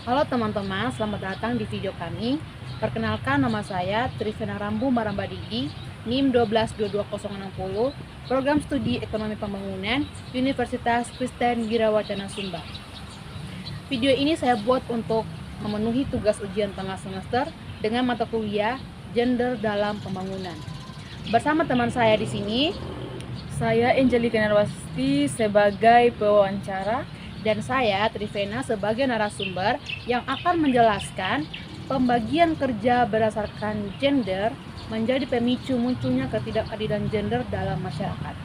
Halo teman-teman, selamat datang di video kami. Perkenalkan, nama saya Trivena Rambu Marambadigi, NIM 1222060, Program Studi Ekonomi Pembangunan, Universitas Kristen Girawacana Sumbar. Video ini saya buat untuk memenuhi tugas ujian tengah semester dengan mata kuliah Gender dalam Pembangunan. Bersama teman saya di sini, Saya Angelika Narwasti sebagai pewawancara. dan saya Trivena sebagai narasumber yang akan menjelaskan pembagian kerja berdasarkan gender menjadi pemicu munculnya ketidakadilan gender dalam masyarakat.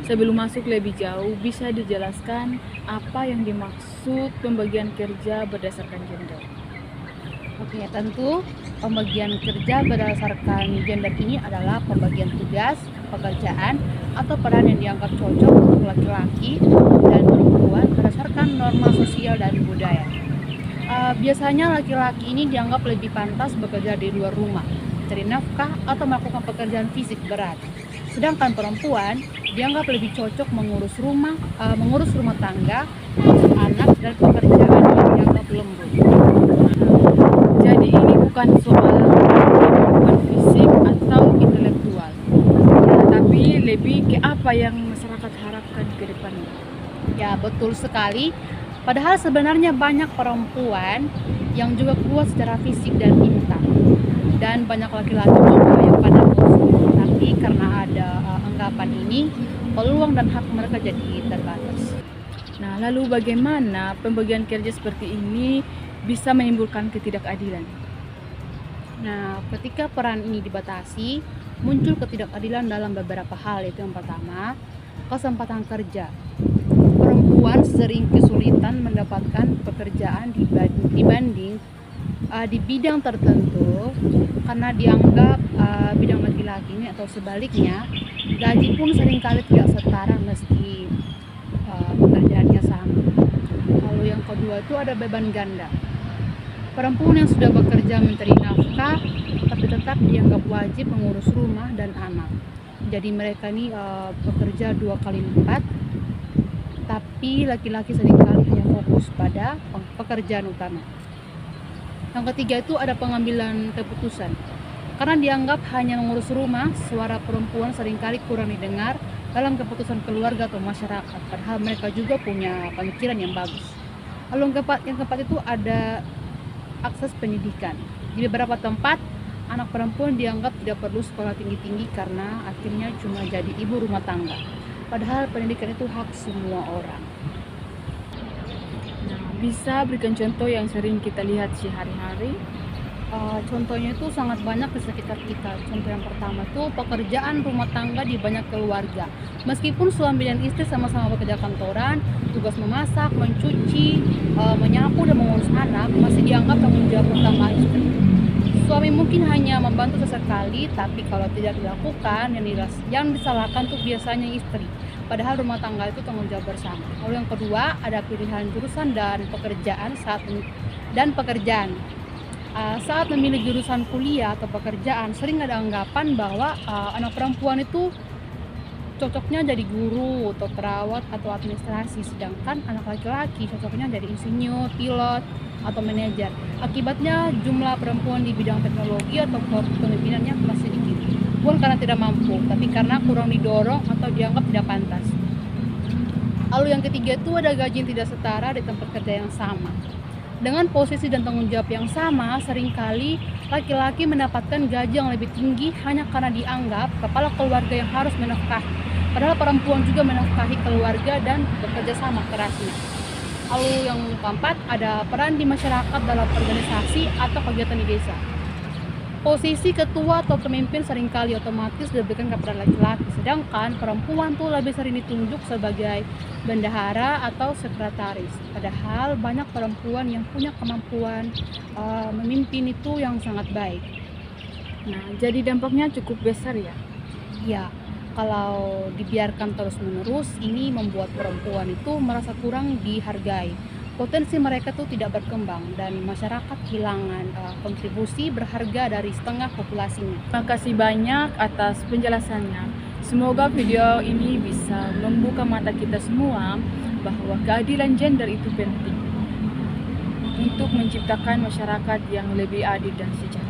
Sebelum masuk lebih jauh, bisa dijelaskan apa yang dimaksud pembagian kerja berdasarkan gender? Oke, tentu pembagian kerja berdasarkan gender ini adalah pembagian tugas, pekerjaan, atau peran yang dianggap cocok untuk laki-laki dan perempuan berdasarkan norma sosial dan budaya. Biasanya laki-laki ini dianggap lebih pantas bekerja di luar rumah, mencari nafkah atau melakukan pekerjaan fisik berat. Sedangkan perempuan dianggap lebih cocok mengurus rumah tangga, mengurus anak, dan pekerjaan yang dianggap lembut. Jadi ini bukan soal kemampuan fisik atau intelektual, tapi lebih ke apa yang masyarakat harapkan ke depannya. Ya, betul sekali. Padahal sebenarnya banyak perempuan yang juga kuat secara fisik dan pintar. Dan banyak laki-laki juga yang pandai bersuara. Tapi karena ada anggapan ini, peluang dan hak mereka jadi terbatas. Nah, lalu bagaimana pembagian kerja seperti ini bisa menimbulkan ketidakadilan? Nah, ketika peran ini dibatasi, muncul ketidakadilan dalam beberapa hal. Itu yang pertama, kesempatan kerja. Perempuan sering kesulitan mendapatkan pekerjaan dibanding di bidang tertentu karena dianggap bidang laki-laki ini atau sebaliknya, gaji pun seringkali tidak setara meski pekerjaannya sama. Lalu yang kedua itu ada beban ganda. Perempuan yang sudah bekerja mencari nafkah tapi tetap dianggap wajib mengurus rumah dan anak. Jadi mereka ini bekerja 2 kali lipat, tapi laki-laki seringkali hanya fokus pada pekerjaan utama. Yang ketiga itu ada pengambilan keputusan. Karena dianggap hanya mengurus rumah, suara perempuan seringkali kurang didengar dalam keputusan keluarga atau masyarakat, padahal mereka juga punya pemikiran yang bagus. Lalu yang keempat itu ada akses pendidikan. Di beberapa tempat, anak perempuan dianggap tidak perlu sekolah tinggi-tinggi karena akhirnya cuma jadi ibu rumah tangga. Padahal pendidikan itu hak semua orang. Nah, bisa berikan contoh yang sering kita lihat sehari-hari? Contohnya itu sangat banyak di sekitar kita. Contoh yang pertama itu pekerjaan rumah tangga di banyak keluarga. Meskipun suami dan istri sama-sama bekerja kantoran, tugas memasak, mencuci, menyapu, dan mengurus anak masih dianggap tanggung jawab utama istri. Suami mungkin hanya membantu sesekali, tapi kalau tidak dilakukan, yang disalahkan tuh biasanya istri. Padahal rumah tangga itu tanggung jawab bersama. Lalu yang kedua, ada pilihan jurusan dan pekerjaan saat memilih jurusan kuliah atau pekerjaan, sering ada anggapan bahwa anak perempuan itu cocoknya jadi guru atau perawat atau administrasi, sedangkan anak laki-laki cocoknya jadi insinyur, pilot, atau manajer. Akibatnya jumlah perempuan di bidang teknologi atau kepemimpinannya masih sedikit. Bukan karena tidak mampu, tapi karena kurang didorong atau dianggap tidak pantas. Lalu yang ketiga itu ada gaji yang tidak setara di tempat kerja yang sama. Dengan posisi dan tanggung jawab yang sama, seringkali laki-laki mendapatkan gaji yang lebih tinggi hanya karena dianggap kepala keluarga yang harus menafkahi. Padahal perempuan juga menafkahi keluarga dan bekerja sama kerasnya. Lalu yang keempat, ada peran di masyarakat dalam organisasi atau kegiatan di desa. Posisi ketua atau pemimpin seringkali otomatis diberikan kepada laki-laki, sedangkan perempuan tuh lebih sering ditunjuk sebagai bendahara atau sekretaris. Padahal banyak perempuan yang punya kemampuan memimpin itu yang sangat baik. Nah, jadi dampaknya cukup besar ya? Ya, kalau dibiarkan terus-menerus, ini membuat perempuan itu merasa kurang dihargai. Potensi mereka tuh tidak berkembang dan masyarakat kehilangan kontribusi berharga dari setengah populasinya. Terima kasih banyak atas penjelasannya. Semoga video ini bisa membuka mata kita semua bahwa keadilan gender itu penting. untuk menciptakan masyarakat yang lebih adil dan sejahtera.